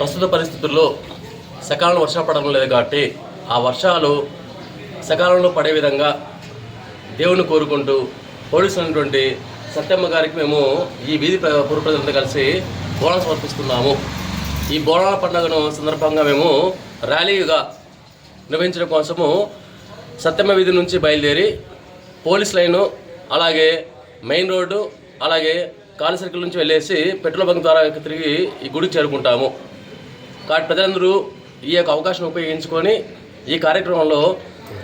ప్రస్తుత పరిస్థితుల్లో సకాలంలో వర్షాలు పడడం లేదు కాబట్టి ఆ వర్షాలు సకాలంలో పడే విధంగా దేవుని కోరుకుంటూ పోలీసులు అయినటువంటి సత్యమ్మ గారికి మేము ఈ వీధి పుర ప్రజలతో కలిసి బోనాలు సమర్పిస్తున్నాము. ఈ బోనాల పండుగను సందర్భంగా మేము ర్యాలీగా నిర్వహించడం కోసము సత్యమ్మ వీధి నుంచి బయలుదేరి పోలీస్ లైను, అలాగే మెయిన్ రోడ్డు, అలాగే కాలి సర్కిల్ నుంచి వెళ్ళేసి పెట్రోల్ బంక్ ద్వారా తిరిగి ఈ గుడికి చేరుకుంటాము. కాబట్టి ప్రజలందరూ ఈ యొక్క అవకాశం ఉపయోగించుకొని ఈ కార్యక్రమంలో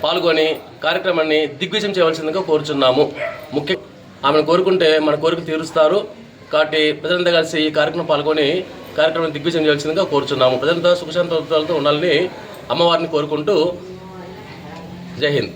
పాల్గొని కార్యక్రమాన్ని దిగ్విజయం చేయవలసిందిగా కోరుచున్నాము. ముఖ్యంగా ఆమెను కోరుకుంటే మన కోరిక తీరుస్తారు. కాబట్టి ప్రజలంతా కలిసి ఈ కార్యక్రమం పాల్గొని కార్యక్రమాన్ని దిగ్విజయం చేయవలసిందిగా కోరుచున్నాము. ప్రజలంతా సుఖశాంతులతో ఉండాలని అమ్మవారిని కోరుకుంటూ జై హింద్.